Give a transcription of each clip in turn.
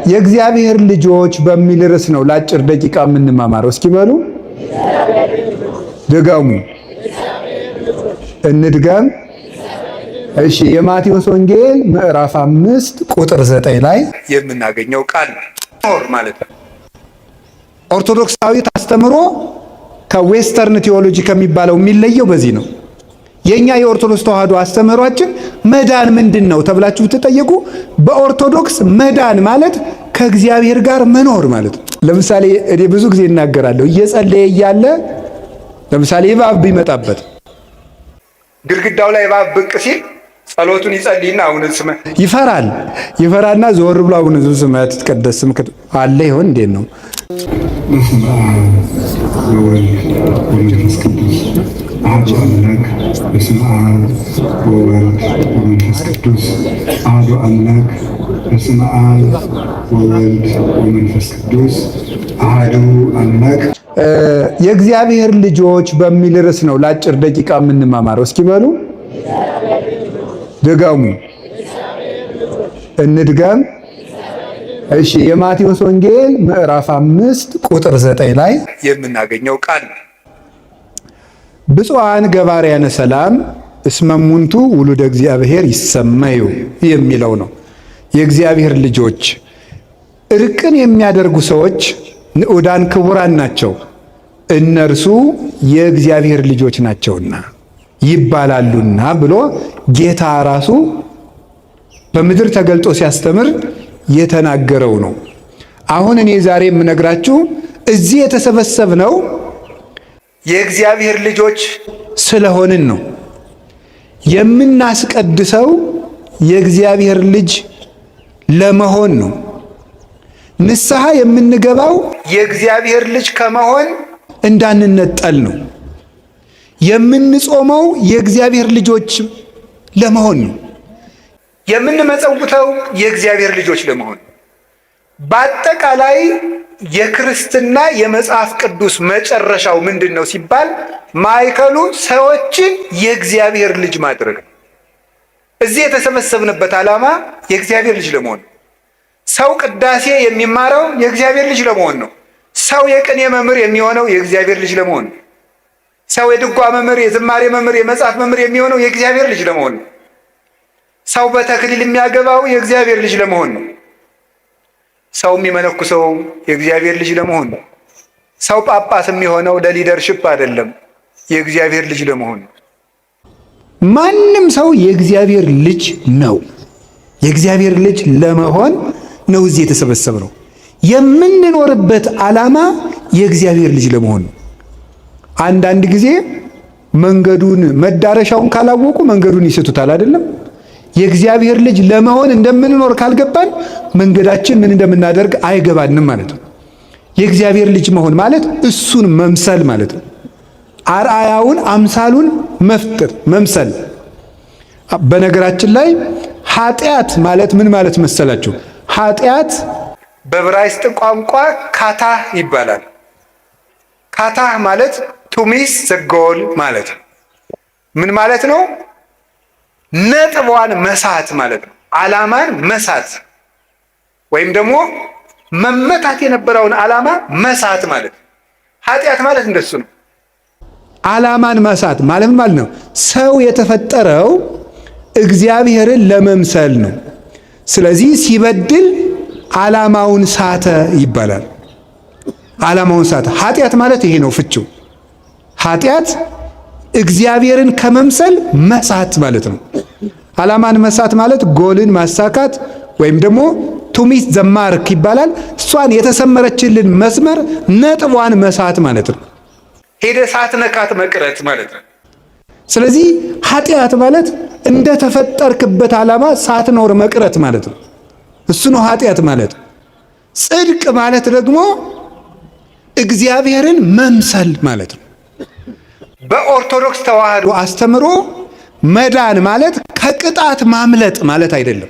የእግዚአብሔር ልጆች በሚል ርዕስ ነው ለአጭር ደቂቃ የምንማማረው። እስኪ በሉ ድገሙ። እንድገም። እሺ፣ የማቴዎስ ወንጌል ምዕራፍ 5 ቁጥር 9 ላይ የምናገኘው ቃል ነው ማለት ነው። ኦርቶዶክሳዊት አስተምሮ ከዌስተርን ቲዮሎጂ ከሚባለው የሚለየው በዚህ ነው። የኛ የኦርቶዶክስ ተዋህዶ አስተምህሯችን መዳን ምንድን ነው ተብላችሁ ብትጠየቁ በኦርቶዶክስ መዳን ማለት ከእግዚአብሔር ጋር መኖር ማለት ነው። ለምሳሌ እኔ ብዙ ጊዜ እናገራለሁ። እየጸለየ እያለ ለምሳሌ እባብ ቢመጣበት ግድግዳው ላይ እባብ ብቅ ሲል ጸሎቱን ይጸልይና አሁን ስመ ይፈራና ዞር ብሎ አሁን ስመ ትቀደስ ስም አለ ይሆን እንዴ ነው በስመ አብ ወወልድ ወመንፈስ ቅዱስ አሐዱ አምላክ። በስመ አብ ወወልድ ወመንፈስ ቅዱስ አሐዱ አምላክ። በስመ አብ ወወልድ ወመንፈስ ቅዱስ አሐዱ አምላክ። የእግዚአብሔር ልጆች በሚል ርዕስ ነው ለአጭር ደቂቃ የምንማማረው። እስኪ በሉ ድገሙ። እንድገም። እሺ፣ የማቴዎስ ወንጌል ምዕራፍ 5 ቁጥር 9 ላይ የምናገኘው ቃል ነው። ብፁዓን ገባርያነ ሰላም እስመ እሙንቱ ውሉደ እግዚአብሔር ይሰመዩ የሚለው ነው። የእግዚአብሔር ልጆች እርቅን የሚያደርጉ ሰዎች ንዑዳን ክቡራን ናቸው፣ እነርሱ የእግዚአብሔር ልጆች ናቸውና ይባላሉና ብሎ ጌታ ራሱ በምድር ተገልጦ ሲያስተምር የተናገረው ነው። አሁን እኔ ዛሬ የምነግራችሁ እዚህ የተሰበሰብነው የእግዚአብሔር ልጆች ስለሆንን ነው። የምናስቀድሰው የእግዚአብሔር ልጅ ለመሆን ነው። ንስሐ የምንገባው የእግዚአብሔር ልጅ ከመሆን እንዳንነጠል ነው። የምንጾመው የእግዚአብሔር ልጆች ለመሆን ነው። የምንመጸውተው የእግዚአብሔር ልጆች ለመሆን። በአጠቃላይ የክርስትና የመጽሐፍ ቅዱስ መጨረሻው ምንድን ነው ሲባል ማዕከሉ ሰዎችን የእግዚአብሔር ልጅ ማድረግ ነው። እዚህ የተሰበሰብንበት ዓላማ የእግዚአብሔር ልጅ ለመሆን ነው። ሰው ቅዳሴ የሚማረው የእግዚአብሔር ልጅ ለመሆን ነው። ሰው የቅኔ መምህር የሚሆነው የእግዚአብሔር ልጅ ለመሆን ነው። ሰው የድጓ መምህር፣ የዝማሬ መምህር፣ የመጽሐፍ መምህር የሚሆነው የእግዚአብሔር ልጅ ለመሆን ነው። ሰው በተክሊል የሚያገባው የእግዚአብሔር ልጅ ለመሆን ነው። ሰው የሚመነኩሰው የእግዚአብሔር ልጅ ለመሆን ነው። ሰው ጳጳስ የሚሆነው ለሊደርሽፕ አይደለም፣ የእግዚአብሔር ልጅ ለመሆን ነው። ማንም ሰው የእግዚአብሔር ልጅ ነው። የእግዚአብሔር ልጅ ለመሆን ነው እዚህ የተሰበሰብነው። የምንኖርበት ዓላማ የእግዚአብሔር ልጅ ለመሆን ነው። አንዳንድ ጊዜ መንገዱን መዳረሻውን ካላወቁ መንገዱን ይስቱታል አይደለም? የእግዚአብሔር ልጅ ለመሆን እንደምንኖር ካልገባን መንገዳችን ምን እንደምናደርግ አይገባንም ማለት ነው። የእግዚአብሔር ልጅ መሆን ማለት እሱን መምሰል ማለት ነው። አርአያውን አምሳሉን መፍጠር መምሰል። በነገራችን ላይ ኃጢአት ማለት ምን ማለት መሰላችሁ? ኃጢአት በዕብራይስጥ ቋንቋ ካታህ ይባላል። ካታህ ማለት ቱሚስ ዘጎል ማለት ነው። ምን ማለት ነው? ነጥቧን መሳት ማለት ነው። ዓላማን መሳት ወይም ደግሞ መመታት የነበረውን ዓላማ መሳት ማለት ነው። ኃጢአት ማለት እንደሱ ነው። ዓላማን መሳት ማለት ማለት ነው። ሰው የተፈጠረው እግዚአብሔርን ለመምሰል ነው። ስለዚህ ሲበድል ዓላማውን ሳተ ይባላል። ዓላማውን ሳተ። ኃጢአት ማለት ይሄ ነው ፍቺው። ኃጢአት እግዚአብሔርን ከመምሰል መሳት ማለት ነው። ዓላማን መሳት ማለት ጎልን ማሳካት ወይም ደግሞ ቱሚስ ዘማርክ ይባላል። እሷን የተሰመረችልን መስመር ነጥቧን መሳት ማለት ነው። ሄደ ሳትነካት መቅረት ማለት ነው። ስለዚህ ኃጢአት ማለት እንደተፈጠርክበት ዓላማ ሳትኖር መቅረት ማለት ነው። እሱ ነው ኃጢአት ማለት። ጽድቅ ማለት ደግሞ እግዚአብሔርን መምሰል ማለት ነው። በኦርቶዶክስ ተዋህዶ አስተምሮ መዳን ማለት ከቅጣት ማምለጥ ማለት አይደለም።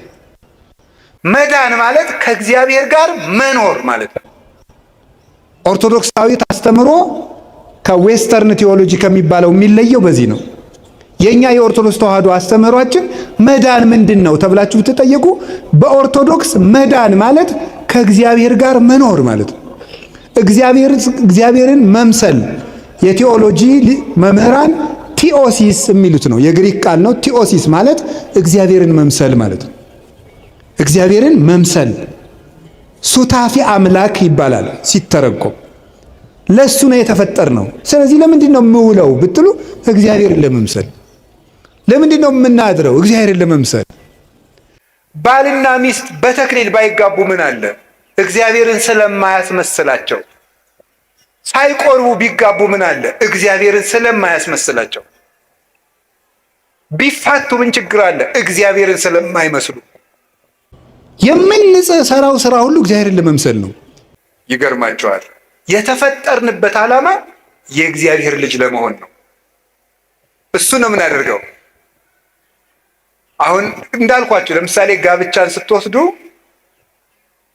መዳን ማለት ከእግዚአብሔር ጋር መኖር ማለት ነው። ኦርቶዶክሳዊት አስተምሮ ከዌስተርን ቲዮሎጂ ከሚባለው የሚለየው በዚህ ነው። የኛ የኦርቶዶክስ ተዋህዶ አስተምህሯችን መዳን ምንድን ነው ተብላችሁ ብትጠየቁ በኦርቶዶክስ መዳን ማለት ከእግዚአብሔር ጋር መኖር ማለት ነው። እግዚአብሔርን መምሰል የቴዎሎጂ መምህራን ቲኦሲስ የሚሉት ነው። የግሪክ ቃል ነው። ቲኦሲስ ማለት እግዚአብሔርን መምሰል ማለት ነው። እግዚአብሔርን መምሰል ሱታፊ አምላክ ይባላል ሲተረጎም። ለሱ ነው የተፈጠርነው። ስለዚህ ለምንድን ነው የምውለው ብትሉ እግዚአብሔርን ለመምሰል። ለምንድን ነው የምናድረው? እግዚአብሔርን ለመምሰል። ባልና ሚስት በተክሊል ባይጋቡ ምን አለ? እግዚአብሔርን ስለማያስመስላቸው። ሳይቆርቡ ቢጋቡ ምን አለ? እግዚአብሔርን ስለማያስመስላቸው። ቢፋቱ ምን ችግር አለ? እግዚአብሔርን ስለማይመስሉ። የምንሰራው ስራ ሁሉ እግዚአብሔርን ለመምሰል ነው። ይገርማቸዋል። የተፈጠርንበት ዓላማ የእግዚአብሔር ልጅ ለመሆን ነው። እሱ ነው የምናደርገው። አሁን እንዳልኳችሁ ለምሳሌ ጋብቻን ስትወስዱ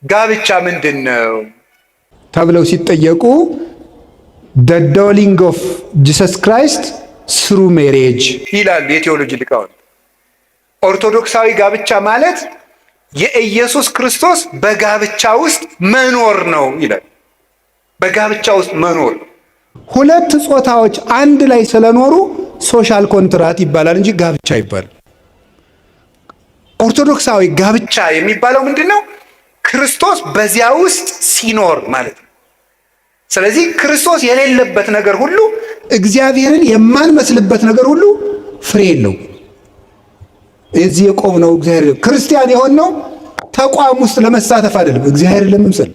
ጋብቻ ምንድን ነው ተብለው ሲጠየቁ the dwelling of Jesus Christ through marriage ይላሉ የቴዎሎጂ ሊቃውንት። ኦርቶዶክሳዊ ጋብቻ ማለት የኢየሱስ ክርስቶስ በጋብቻ ውስጥ መኖር ነው ይላል። በጋብቻ ውስጥ መኖር ሁለት ጾታዎች አንድ ላይ ስለኖሩ ሶሻል ኮንትራት ይባላል እንጂ ጋብቻ ይባላል። ኦርቶዶክሳዊ ጋብቻ የሚባለው ምንድን ነው? ክርስቶስ በዚያ ውስጥ ሲኖር ማለት ነው። ስለዚህ ክርስቶስ የሌለበት ነገር ሁሉ፣ እግዚአብሔርን የማንመስልበት ነገር ሁሉ ፍሬ የለው። እዚህ የቆምነው እግዚአብሔር ክርስቲያን የሆነው ተቋም ውስጥ ለመሳተፍ አይደለም፣ እግዚአብሔርን ለመምሰል።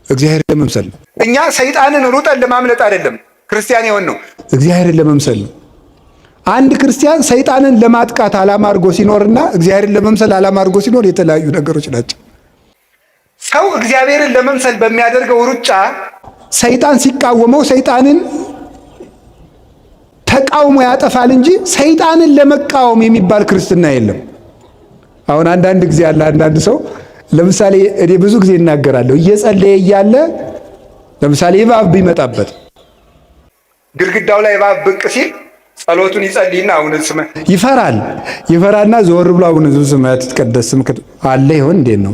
እግዚአብሔርን ለመምሰል እኛ ሰይጣንን ሩጠን ለማምለጥ አይደለም ክርስቲያን የሆነው፣ እግዚአብሔርን ለመምሰል ነው። አንድ ክርስቲያን ሰይጣንን ለማጥቃት ዓላማ አድርጎ ሲኖርና እግዚአብሔርን ለመምሰል ዓላማ አድርጎ ሲኖር የተለያዩ ነገሮች ናቸው። ሰው እግዚአብሔርን ለመምሰል በሚያደርገው ሩጫ ሰይጣን ሲቃወመው ሰይጣንን ተቃውሞ ያጠፋል እንጂ ሰይጣንን ለመቃወም የሚባል ክርስትና የለም። አሁን አንዳንድ ጊዜ አለ አንዳንድ ሰው ለምሳሌ እኔ ብዙ ጊዜ እናገራለሁ። እየጸለየ እያለ ለምሳሌ እባብ ቢመጣበት ግድግዳው ላይ እባብ ብቅ ሲል ጸሎቱን ይጸልይና አቡነ ዘበሰማያት ይፈራና ዞር ብሎ አቡነ ዘበሰማያት ይትቀደስ ስምከ አለ ይሆን እንዴት ነው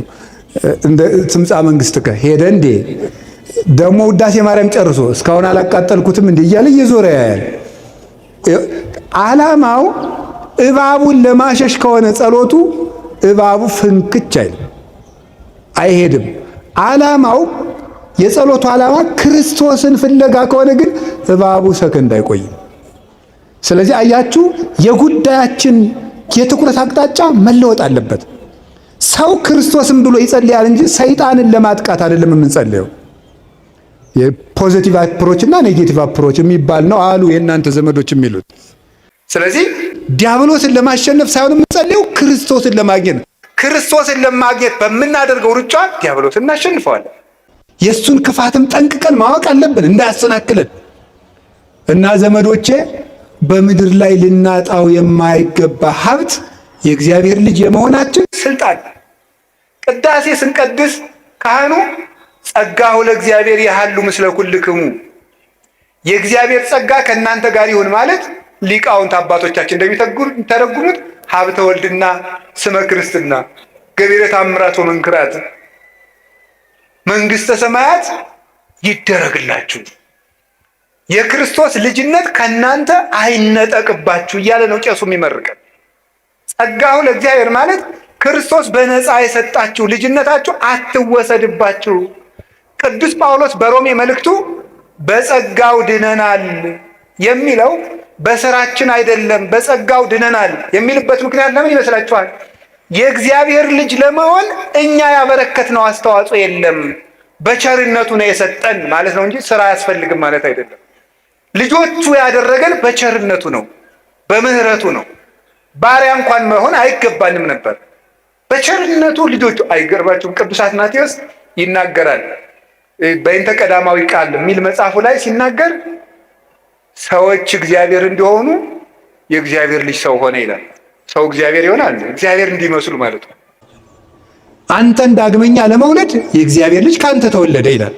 እንደ ትምጻ መንግስትከ ሄደ እንዴ ደግሞ ውዳሴ ማርያም ጨርሶ እስካሁን አላቃጠልኩትም እንዴ እያለ እየዞረ ያያል። ዓላማው እባቡን ለማሸሽ ከሆነ ጸሎቱ እባቡ ፍንክች አይሄድም። ዓላማው የጸሎቱ ዓላማ ክርስቶስን ፍለጋ ከሆነ ግን እባቡ ሰከንድ አይቆይም። ስለዚህ አያችሁ የጉዳያችን የትኩረት አቅጣጫ መለወጥ አለበት። ሰው ክርስቶስን ብሎ ይጸልያል እንጂ ሰይጣንን ለማጥቃት አይደለም የምንጸልየው። የፖዚቲቭ አፕሮች እና ኔጌቲቭ አፕሮች የሚባል ነው አሉ የእናንተ ዘመዶች የሚሉት። ስለዚህ ዲያብሎስን ለማሸነፍ ሳይሆን የምንጸልየው ክርስቶስን ለማግኘት ነው። ክርስቶስን ለማግኘት በምናደርገው ሩጫ ዲያብሎስን እናሸንፈዋለን። የእሱን ክፋትም ጠንቅቀን ማወቅ አለብን እንዳያሰናክለን። እና ዘመዶቼ በምድር ላይ ልናጣው የማይገባ ሀብት የእግዚአብሔር ልጅ የመሆናችን ስልጣን። ቅዳሴ ስንቀድስ ካህኑ ጸጋሁ ለእግዚአብሔር ያሃሉ ምስለ ኩልክሙ፣ የእግዚአብሔር ጸጋ ከእናንተ ጋር ይሁን ማለት ሊቃውንት አባቶቻችን እንደሚተረጉሙት ሀብተ ወልድና ስመ ክርስትና፣ ገቢረ ተአምራት ወመንክራት፣ መንግሥተ ሰማያት ይደረግላችሁ፣ የክርስቶስ ልጅነት ከእናንተ አይነጠቅባችሁ እያለ ነው ቄሱ የሚመርቀን። ጸጋሁ ለእግዚአብሔር ማለት ክርስቶስ በነፃ የሰጣችሁ ልጅነታችሁ አትወሰድባችሁ። ቅዱስ ጳውሎስ በሮሜ መልእክቱ በጸጋው ድነናል የሚለው በስራችን አይደለም፣ በጸጋው ድነናል የሚልበት ምክንያት ለምን ይመስላችኋል? የእግዚአብሔር ልጅ ለመሆን እኛ ያበረከትነው አስተዋጽኦ የለም፣ በቸርነቱ ነው የሰጠን ማለት ነው እንጂ ስራ አያስፈልግም ማለት አይደለም። ልጆቹ ያደረገን በቸርነቱ ነው፣ በምህረቱ ነው። ባሪያ እንኳን መሆን አይገባንም ነበር። በቸርነቱ ልጆቹ አይገርባችሁም? ቅዱስ አትናቴዎስ ይናገራል በእንተ ቀዳማዊ ቃል የሚል መጽሐፉ ላይ ሲናገር ሰዎች እግዚአብሔር እንዲሆኑ የእግዚአብሔር ልጅ ሰው ሆነ ይላል። ሰው እግዚአብሔር ይሆናል እግዚአብሔር እንዲመስሉ ማለት ነው። አንተን ዳግመኛ ለመውለድ የእግዚአብሔር ልጅ ካንተ ተወለደ ይላል።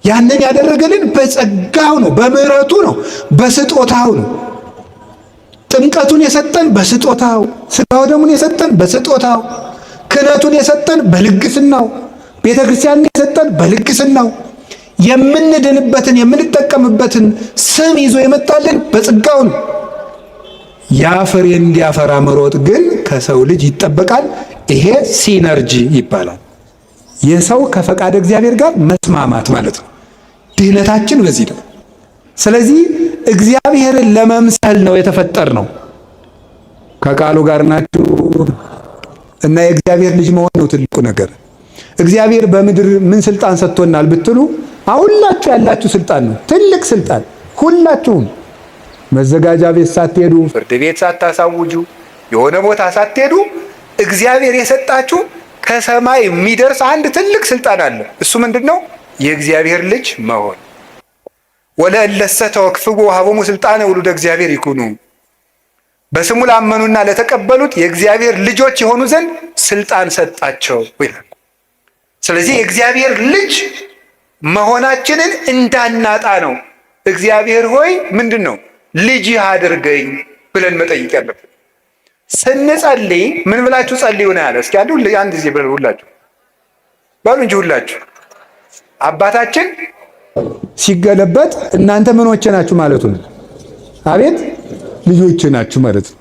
ያንን ያደረገልን በጸጋው ነው፣ በምህረቱ ነው፣ በስጦታው ነው። ጥምቀቱን የሰጠን በስጦታው፣ ሥጋው ደሙን የሰጠን በስጦታው፣ ክህነቱን የሰጠን በልግስናው፣ ቤተ ክርስቲያንን የሰጠን በልግስናው፣ የምንድንበትን የምንጠቀምበትን ስም ይዞ የመጣልን በጸጋው ነው። ያ ፍሬ እንዲያፈራ መሮጥ ግን ከሰው ልጅ ይጠበቃል። ይሄ ሲነርጂ ይባላል። የሰው ከፈቃድ እግዚአብሔር ጋር መስማማት ማለት ነው። ድህነታችን በዚህ ነው። ስለዚህ እግዚአብሔርን ለመምሰል ነው የተፈጠር ነው። ከቃሉ ጋር ናችሁ እና የእግዚአብሔር ልጅ መሆን ነው ትልቁ ነገር። እግዚአብሔር በምድር ምን ስልጣን ሰጥቶናል ብትሉ ሁላችሁ ያላችሁ ስልጣን ነው፣ ትልቅ ስልጣን። ሁላችሁም መዘጋጃ ቤት ሳትሄዱ፣ ፍርድ ቤት ሳታሳውጁ፣ የሆነ ቦታ ሳትሄዱ እግዚአብሔር የሰጣችሁ ከሰማይ የሚደርስ አንድ ትልቅ ስልጣን አለ። እሱ ምንድን ነው? የእግዚአብሔር ልጅ መሆን። ወለእለሰ ተወክፍዎ ወሀቦሙ ስልጣነ ውሉደ እግዚአብሔር ይኩኑ፣ በስሙ ላመኑና ለተቀበሉት የእግዚአብሔር ልጆች የሆኑ ዘንድ ስልጣን ሰጣቸው ይላል። ስለዚህ የእግዚአብሔር ልጅ መሆናችንን እንዳናጣ ነው። እግዚአብሔር ሆይ ምንድን ነው ልጅህ አድርገኝ ብለን መጠየቅ ያለብን። ስንጸልይ ምን ብላችሁ ጸልዩ ነው ያለ? እስኪ አንድ ጊዜ ብለን ሁላችሁ በሉ እንጂ ሁላችሁ። አባታችን ሲገለበጥ እናንተ ምኖቼ ናችሁ ማለቱ ነው። አቤት ልጆቼ ናችሁ ማለት ነው።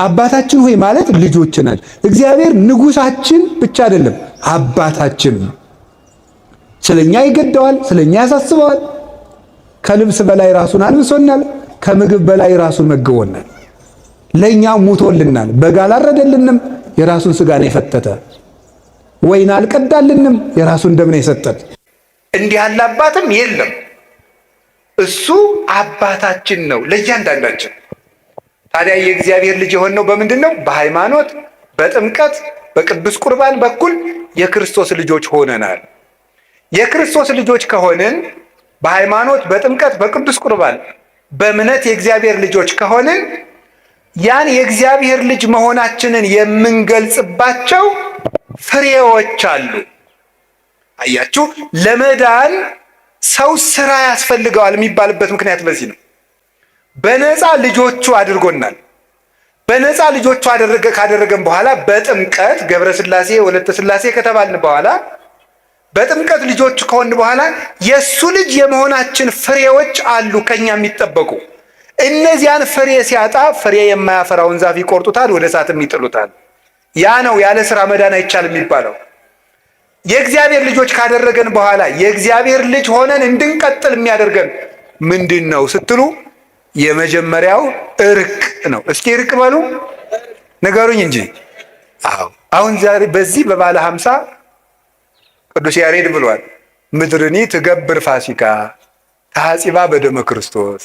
አባታችን ሆይ ማለት ልጆቼ ናችሁ። እግዚአብሔር ንጉሳችን ብቻ አይደለም አባታችን ነው። ስለኛ ይገደዋል፣ ስለኛ ያሳስበዋል። ከልብስ በላይ ራሱን አልብሶናል፣ ከምግብ በላይ ራሱን መግቦናል። ለኛ ሙቶልናል። በግ አላረደልንም፣ የራሱን ስጋ ነው የፈተተ። ወይን አልቀዳልንም፣ የራሱን ደም ነው የሰጠን። እንዲህ ያለ አባትም የለም። እሱ አባታችን ነው ለእያንዳንዳችን። ታዲያ የእግዚአብሔር ልጅ የሆነው በምንድን ነው? በሃይማኖት፣ በጥምቀት፣ በቅዱስ ቁርባን በኩል የክርስቶስ ልጆች ሆነናል። የክርስቶስ ልጆች ከሆንን በሃይማኖት፣ በጥምቀት፣ በቅዱስ ቁርባን፣ በእምነት የእግዚአብሔር ልጆች ከሆንን ያን የእግዚአብሔር ልጅ መሆናችንን የምንገልጽባቸው ፍሬዎች አሉ። አያችሁ፣ ለመዳን ሰው ስራ ያስፈልገዋል የሚባልበት ምክንያት በዚህ ነው። በነፃ ልጆቹ አድርጎናል። በነፃ ልጆቹ ካደረገን በኋላ በጥምቀት ገብረ ሥላሴ ወለተ ሥላሴ ከተባልን በኋላ በጥምቀት ልጆቹ ከሆን በኋላ የእሱ ልጅ የመሆናችን ፍሬዎች አሉ ከኛ የሚጠበቁ። እነዚያን ፍሬ ሲያጣ ፍሬ የማያፈራውን ዛፍ ይቆርጡታል፣ ወደ እሳትም ይጥሉታል። ያ ነው ያለ ስራ መዳን አይቻልም የሚባለው። የእግዚአብሔር ልጆች ካደረገን በኋላ የእግዚአብሔር ልጅ ሆነን እንድንቀጥል የሚያደርገን ምንድን ነው ስትሉ የመጀመሪያው እርቅ ነው። እስኪ እርቅ በሉ ንገሩኝ እንጂ። አሁን ዛሬ በዚህ በባለ 50 ቅዱስ ያሬድ ብሏል፣ ምድርኒ ትገብር ፋሲካ ተሐጺባ በደመ ክርስቶስ።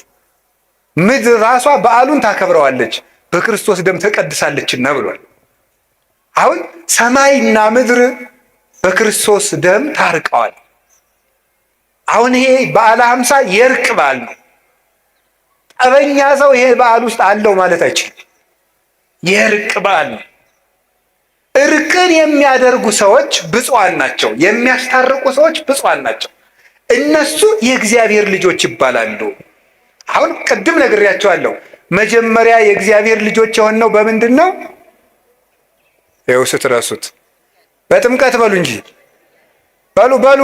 ምድር ራሷ በዓሉን ታከብረዋለች በክርስቶስ ደም ተቀድሳለችና ብሏል። አሁን ሰማይና ምድር በክርስቶስ ደም ታርቀዋል። አሁን ይሄ በዓለ 50 የእርቅ በዓል ነው። ጠበኛ ሰው ይሄ በዓል ውስጥ አለው ማለት አይችልም። የእርቅ በዓል ነው። እርቅን የሚያደርጉ ሰዎች ብፁዓን ናቸው። የሚያስታርቁ ሰዎች ብፁዓን ናቸው። እነሱ የእግዚአብሔር ልጆች ይባላሉ። አሁን ቅድም ነግሬያቸዋለሁ። መጀመሪያ የእግዚአብሔር ልጆች የሆነው በምንድን ነው? ይኸው ስትረሱት በጥምቀት በሉ እንጂ በሉ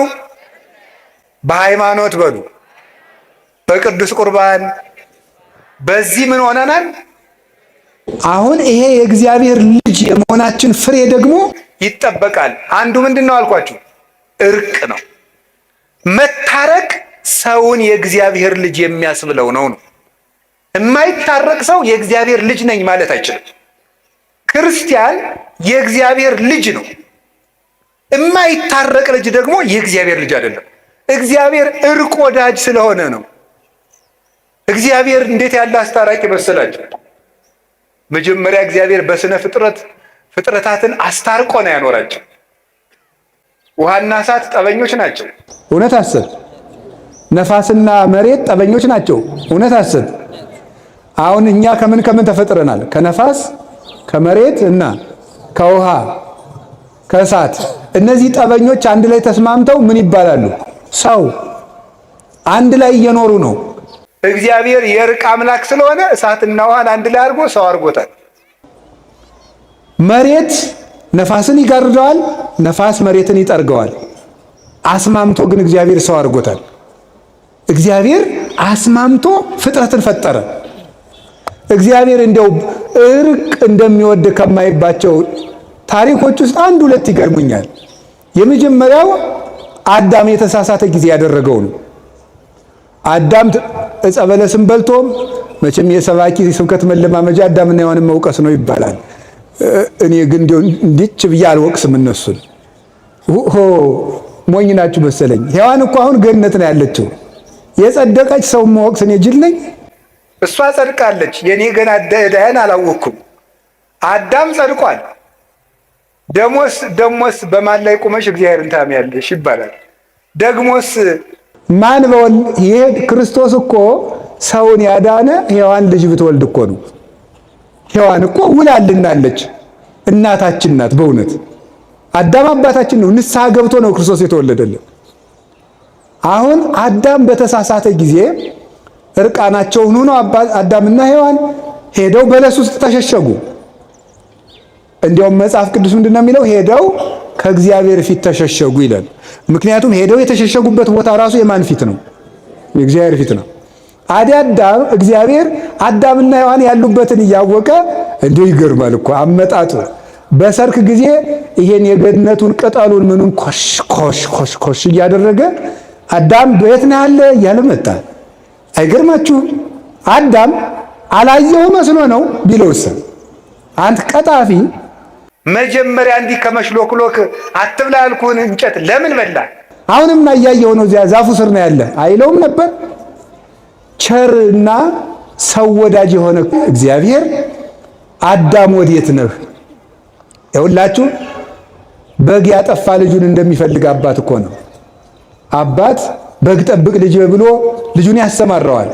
በሃይማኖት በሉ፣ በቅዱስ ቁርባን። በዚህ ምን ሆነናል? አሁን ይሄ የእግዚአብሔር ልጅ የመሆናችን ፍሬ ደግሞ ይጠበቃል። አንዱ ምንድን ነው አልኳችሁ? እርቅ ነው። መታረቅ ሰውን የእግዚአብሔር ልጅ የሚያስብለው ነው። የማይታረቅ ሰው የእግዚአብሔር ልጅ ነኝ ማለት አይችልም። ክርስቲያን የእግዚአብሔር ልጅ ነው። የማይታረቅ ልጅ ደግሞ የእግዚአብሔር ልጅ አይደለም። እግዚአብሔር እርቅ ወዳጅ ስለሆነ ነው። እግዚአብሔር እንዴት ያለ አስታራቂ መሰላችሁ? መጀመሪያ እግዚአብሔር በስነ ፍጥረታትን አስታርቆ ነው ያኖራቸው። ውሃና እሳት ጠበኞች ናቸው፣ እውነት አሰብ። ነፋስና መሬት ጠበኞች ናቸው፣ እውነት አሰብ። አሁን እኛ ከምን ተፈጥረናል? ከነፋስ ከመሬት እና ከውሃ ከእሳት። እነዚህ ጠበኞች አንድ ላይ ተስማምተው ምን ይባላሉ? ሰው። አንድ ላይ እየኖሩ ነው። እግዚአብሔር የእርቅ አምላክ ስለሆነ እሳትና ውሃን አንድ ላይ አድርጎ ሰው አድርጎታል። መሬት ነፋስን ይጋርደዋል፣ ነፋስ መሬትን ይጠርገዋል። አስማምቶ ግን እግዚአብሔር ሰው አድርጎታል። እግዚአብሔር አስማምቶ ፍጥረትን ፈጠረ። እግዚአብሔር እንደው እርቅ እንደሚወድ ከማይባቸው ታሪኮች ውስጥ አንድ ሁለት ይገርሙኛል። የመጀመሪያው አዳም የተሳሳተ ጊዜ ያደረገው ነው። አዳም ዕፀ በለስን በልቶ መቼም የሰባኪ ስብከት መለማመጃ አዳምና ሔዋንን መውቀስ ነው ይባላል። እኔ ግን እንዲች ብዬ አልወቅስም እነሱን። ሞኝ ናችሁ መሰለኝ። ሔዋን እኮ አሁን ገነት ነው ያለችው። የጸደቀች ሰው መወቅስ እኔ ጅል ነኝ? እሷ ጸድቃለች። የኔ ገና ዕዳዬን አላወቅኩም። አዳም ጸድቋል። ደሞስ በማን ላይ ቁመሽ እግዚአብሔርን ታምያለሽ ይባላል። ደግሞስ ማን ይሄ ክርስቶስ እኮ ሰውን ያዳነ ሔዋን ልጅ ብትወልድ እኮ ነው። ሔዋን እኮ ውላልናለች፣ እናታችን ናት። በእውነት አዳም አባታችን ነው። ንስሐ ገብቶ ነው ክርስቶስ የተወለደልን። አሁን አዳም በተሳሳተ ጊዜ እርቃናቸውን ሆነው አዳምና ሔዋን ሄደው በለስ ውስጥ ተሸሸጉ። እንዲያውም መጽሐፍ ቅዱስ ምንድን ነው የሚለው? ሄደው ከእግዚአብሔር ፊት ተሸሸጉ ይላል። ምክንያቱም ሄደው የተሸሸጉበት ቦታ ራሱ የማን ፊት ነው? የእግዚአብሔር ፊት ነው። አዳም እግዚአብሔር አዳምና ሔዋን ያሉበትን እያወቀ እንዲሁ ይገርማል እኮ አመጣጡ። በሰርክ ጊዜ ይሄን የገነቱን ቅጠሉን ምኑን ኮሽ ኮሽ ኮሽ ኮሽ እያደረገ አዳም በየት ነው ያለ እያለ መጣ። አይገርማችሁም? አዳም አላየው መስሎ ነው ቢለውስ አንተ ቀጣፊ መጀመሪያ እንዲህ ከመሽሎክሎክ አትብላ ያልኩህን እንጨት ለምን በላ? አሁንም እያየው ነው እዚያ ዛፉ ስር ነው ያለ አይለውም ነበር? ቸርና ሰው ወዳጅ የሆነ እግዚአብሔር አዳም ወዴት ነህ? ይኸውላችሁ በግ ያጠፋ ልጁን እንደሚፈልግ አባት እኮ ነው። አባት በግ ጠብቅ ልጅ ብሎ ልጁን ያሰማራዋል።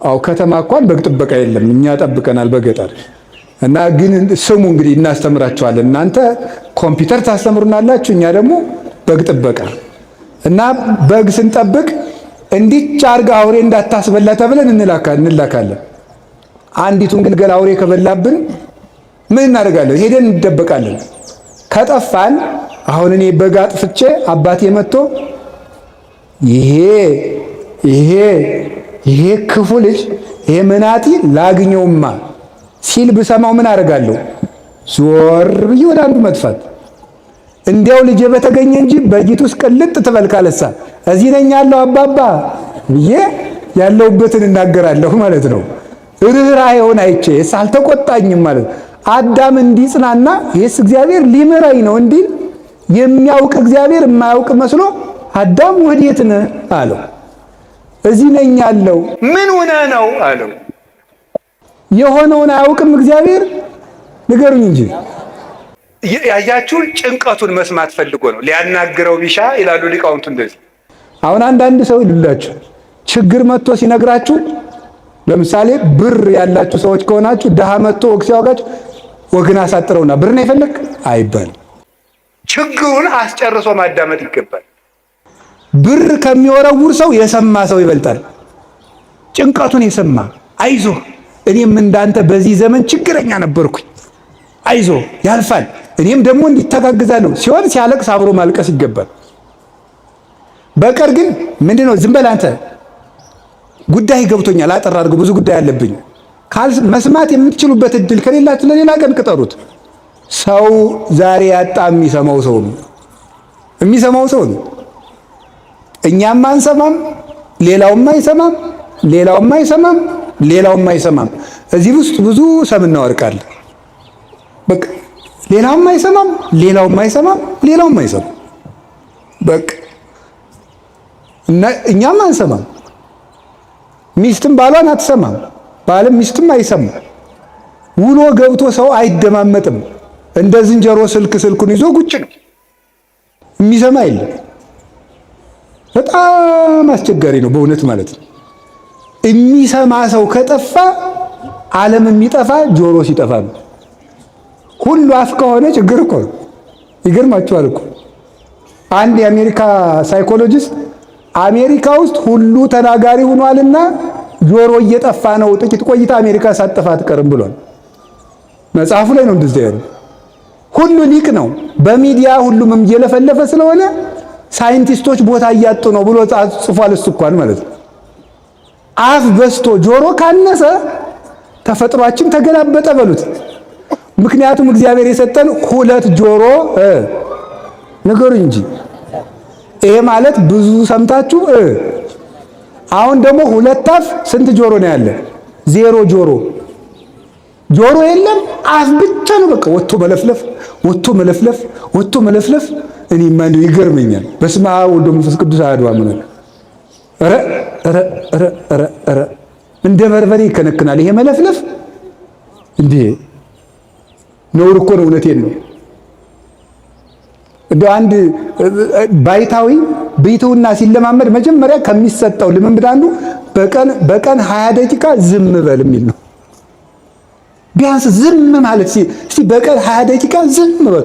አው ከተማ እንኳን በግ ጥበቃ የለም፣ እኛ ጠብቀናል በገጠር እና ግን ስሙ እንግዲህ እናስተምራችኋለን። እናንተ ኮምፒውተር ታስተምሩናላችሁ፣ እኛ ደግሞ በግ ጥበቃ እና በግ ስንጠብቅ እንዲች አርጋ አውሬ እንዳታስበላ ተብለን እንላካለን። አንዲቱን ግልገል አውሬ ከበላብን ምን እናደርጋለን? ሄደን እንደበቃለን። ከጠፋን አሁን እኔ በግ አጥፍቼ አባቴ መጥቶ ይሄ ክፉ ልጅ ይሄ መናጢ ላግኘውማ ሲል ብሰማው ምን አደርጋለሁ? ዞር ብዬ ወደ አንዱ መጥፋት። እንዲያው ልጄ በተገኘ እንጂ በጊት ውስጥ ቅልጥ ትበል ካለሳ እዚህ ነኝ ያለው አባባ ብዬ ያለውበትን እናገራለሁ ማለት ነው። ርኅራኄውን አይቼ አልተቆጣኝም ማለት አዳም እንዲጽናና ይህስ እግዚአብሔር ሊምረኝ ነው እንዲል የሚያውቅ እግዚአብሔር የማያውቅ መስሎ አዳም ወዴት ነህ አለው። እዚህ ነኝ ያለው። ምን ሆነ ነው አለው። የሆነውን አያውቅም እግዚአብሔር። ንገሩኝ እንጂ ያያችሁ ጭንቀቱን መስማት ፈልጎ ነው ሊያናግረው ቢሻ ይላሉ ሊቃውንቱ። እንደዚህ አሁን አንዳንድ ሰው ይሉላችሁ ችግር መጥቶ ሲነግራችሁ፣ ለምሳሌ ብር ያላችሁ ሰዎች ከሆናችሁ ድሃ መጥቶ ወግ ሲያወጋችሁ ወግን አሳጥረውና ብር ነው የፈለግ አይባልም። ችግሩን አስጨርሶ ማዳመጥ ይገባል። ብር ከሚወረውር ሰው የሰማ ሰው ይበልጣል። ጭንቀቱን የሰማ አይዞ እኔም እንዳንተ በዚህ ዘመን ችግረኛ ነበርኩኝ፣ አይዞ ያልፋል፣ እኔም ደግሞ እንዲተጋግዛለሁ ሲሆን ሲያለቅስ አብሮ ማልቀስ ይገባል። በቀር ግን ምንድነው ዝም በል አንተ ጉዳይ ገብቶኛል፣ አጠር አድርገው ብዙ ጉዳይ አለብኝ መስማት የምትችሉበት እድል ከሌላችሁ ለሌላ ቀን ቅጠሩት። ሰው ዛሬ ያጣ የሚሰማው ሰው ነው። እኛም አንሰማም፣ ሌላውም አይሰማም። እዚህ ውስጥ ብዙ ሰምና ወርቅ አለ። በቃ ሌላውም አይሰማም። በቃ እና እኛም አንሰማም። ሚስትም ባሏን አትሰማም፣ ባልም ሚስትም አይሰማም። ውሎ ገብቶ ሰው አይደማመጥም። እንደ ዝንጀሮ ስልኩን ይዞ ጉጭ ነው፣ የሚሰማ የለም። በጣም አስቸጋሪ ነው በእውነት ማለት ነው። የሚሰማ ሰው ከጠፋ ዓለም የሚጠፋ ጆሮ ሲጠፋ ነው። ሁሉ አፍ ከሆነ ችግር እኮ ነው። ይገርማችኋል እኮ አንድ የአሜሪካ ሳይኮሎጂስት አሜሪካ ውስጥ ሁሉ ተናጋሪ ሆኗልና ጆሮ እየጠፋ ነው፣ ጥቂት ቆይታ አሜሪካ ሳትጠፋ አትቀርም ብሏል። መጽሐፉ ላይ ነው እንደዚህ ያለው። ሁሉ ሊቅ ነው። በሚዲያ ሁሉም እየለፈለፈ ስለሆነ ሳይንቲስቶች ቦታ እያጡ ነው ብሎ ጽፏል። እሱ እንኳን ማለት ነው። አፍ በስቶ ጆሮ ካነሰ ተፈጥሯችን ተገላበጠ በሉት። ምክንያቱም እግዚአብሔር የሰጠን ሁለት ጆሮ ነገሩ እንጂ ይሄ ማለት ብዙ ሰምታችሁ አሁን ደግሞ ሁለት አፍ ስንት ጆሮ ነው ያለ? ዜሮ ጆሮ። ጆሮ የለም አፍ ብቻ ነው። በቃ ወጥቶ መለፍለፍ ወጥቶ መለፍለፍ ወጥቶ መለፍለፍ። እኔማ እንደው ይገርመኛል። በስመ አብ ወወልድ ወመንፈስ ቅዱስ አሐዱ አምላክ። ኧረ እንደ በርበሬ ይከነክናል ይሄ መለፍለፍ። እንዴ ነውር እኮ ነው። እውነቴን ነው። እንደው አንድ ባይታዊ ቤቱና ሲለማመድ መጀመሪያ ከሚሰጠው ልምምድ አንዱ በቀን 20 ደቂቃ ዝም በል የሚል ነው። ቢያንስ ዝም ማለት እስቲ በቀን 20 ደቂቃ ዝም በል።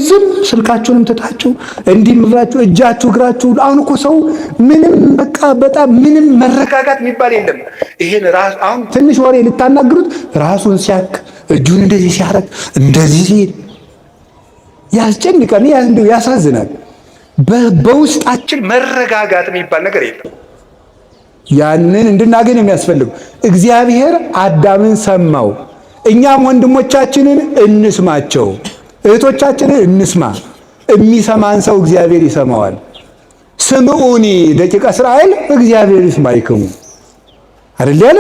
ዝም ስልካችሁንም ትታችሁ እንዲምራችሁ እጃችሁ እግራችሁ። አሁን እኮ ሰው ምንም በቃ በጣም ምንም መረጋጋት የሚባል የለም። ይሄን ራስ አሁን ትንሽ ወሬ ልታናግሩት ራሱን ሲያክ እጁን እንደዚህ ሲያረግ እንደዚህ ሲል ያስጨንቃል፣ ያሳዝናል። በውስጣችን መረጋጋት የሚባል ነገር የለም። ያንን እንድናገኝ የሚያስፈልገው እግዚአብሔር አዳምን ሰማው። እኛም ወንድሞቻችንን እንስማቸው፣ እህቶቻችንን እንስማ። የሚሰማን ሰው እግዚአብሔር ይሰማዋል። ስምዑኒ ደቂቀ እስራኤል እግዚአብሔር ይስማይክሙ አይደል ያለ?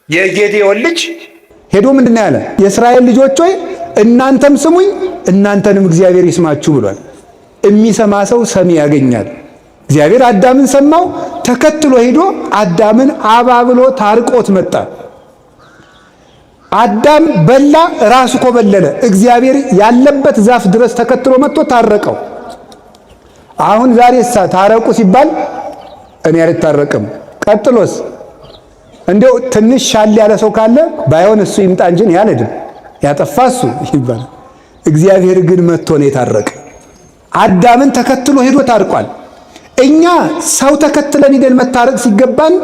የጌዴዎን ልጅ ሄዶ ምንድነው ያለ? የእስራኤል ልጆች ሆይ እናንተም ስሙኝ እናንተንም እግዚአብሔር ይስማችሁ ብሏል። የሚሰማ ሰው ሰሚ ያገኛል። እግዚአብሔር አዳምን ሰማው። ተከትሎ ሄዶ አዳምን አባብሎ ታርቆት መጣ። አዳም በላ፣ ራሱ ኮበለለ። እግዚአብሔር ያለበት ዛፍ ድረስ ተከትሎ መጥቶ ታረቀው። አሁን ዛሬ ታረቁ ሲባል እኔ አልታረቅም። ቀጥሎስ እንደው ትንሽ ሻል ያለ ሰው ካለ ባይሆን እሱ ይምጣ እንጂ ያለድም ያጠፋ እሱ ይባላል። እግዚአብሔር ግን መጥቶ ነው የታረቀ። አዳምን ተከትሎ ሄዶ ታርቋል። እኛ ሰው ተከትለን ሄደን መታረቅ ሲገባን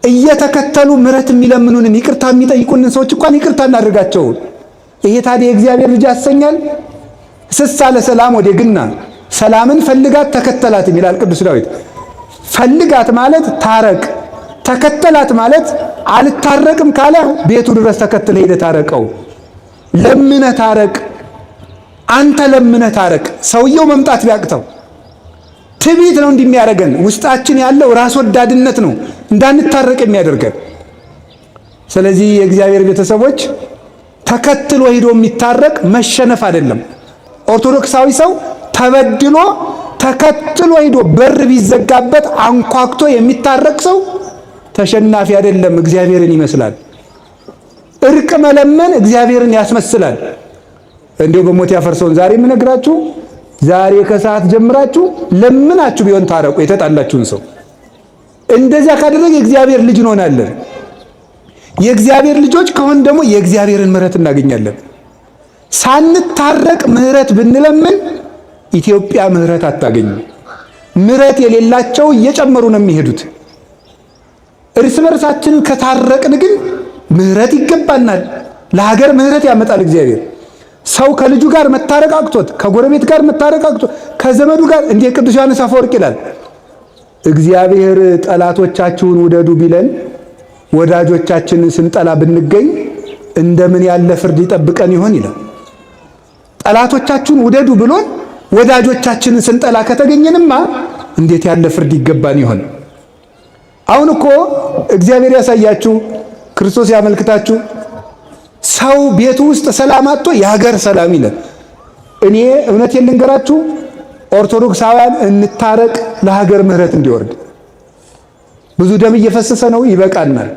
እየተከተሉ ምሕረት የሚለምኑንን ይቅርታ የሚጠይቁንን ሰዎች እንኳን ይቅርታ እናደርጋቸው። ይሄ ታዲያ የእግዚአብሔር ልጅ ያሰኛል? ስሳ ለሰላም ወዴግና ሰላምን ፈልጋት ተከተላት ይላል ቅዱስ ዳዊት። ፈልጋት ማለት ታረቅ፣ ተከተላት ማለት አልታረቅም ካለ ቤቱ ድረስ ተከትለ ሄደ ታረቀው። ለምነ ታረቅ፣ አንተ ለምነ ታረቅ። ሰውየው መምጣት ቢያቅተው ትዕቢት ነው እንደሚያደርገን። ውስጣችን ያለው ራስ ወዳድነት ነው እንዳንታረቅ የሚያደርገን። ስለዚህ የእግዚአብሔር ቤተሰቦች ተከትሎ ሄዶ የሚታረቅ መሸነፍ አይደለም። ኦርቶዶክሳዊ ሰው ተበድሎ ተከትሎ ሄዶ በር ቢዘጋበት አንኳክቶ የሚታረቅ ሰው ተሸናፊ አይደለም፣ እግዚአብሔርን ይመስላል። እርቅ መለመን እግዚአብሔርን ያስመስላል። እንዲሁ በሞት ያፈርሰውን ዛሬ የምነግራችሁ ዛሬ ከሰዓት ጀምራችሁ ለምናችሁ ቢሆን ታረቁ የተጣላችሁን ሰው። እንደዚያ ካደረገ የእግዚአብሔር ልጅ እንሆናለን። የእግዚአብሔር ልጆች ከሆን ደግሞ የእግዚአብሔርን ምሕረት እናገኛለን። ሳንታረቅ ምሕረት ብንለምን ኢትዮጵያ ምሕረት አታገኝም። ምሕረት የሌላቸው እየጨመሩ ነው የሚሄዱት። እርስ በርሳችን ከታረቅን ግን ምሕረት ይገባናል። ለሀገር ምሕረት ያመጣል እግዚአብሔር። ሰው ከልጁ ጋር መታረቅ አቅቶት፣ ከጎረቤት ጋር መታረቅ አቅቶት፣ ከዘመዱ ጋር እንደ ቅዱስ ዮሐንስ አፈወርቅ ይላል እግዚአብሔር ጠላቶቻችሁን ውደዱ ቢለን ወዳጆቻችንን ስንጠላ ብንገኝ እንደምን ያለ ፍርድ ይጠብቀን ይሆን ይላል። ጠላቶቻችሁን ውደዱ ብሎን ወዳጆቻችንን ስንጠላ ከተገኘንማ እንዴት ያለ ፍርድ ይገባን ይሆን? አሁን እኮ እግዚአብሔር ያሳያችሁ፣ ክርስቶስ ያመልክታችሁ። ሰው ቤቱ ውስጥ ሰላም አጥቶ የሀገር ሰላም ይላል። እኔ እውነቴን ልንገራችሁ፣ ኦርቶዶክሳውያን እንታረቅ፣ ለሀገር ምሕረት እንዲወርድ። ብዙ ደም እየፈሰሰ ነው፣ ይበቃናል።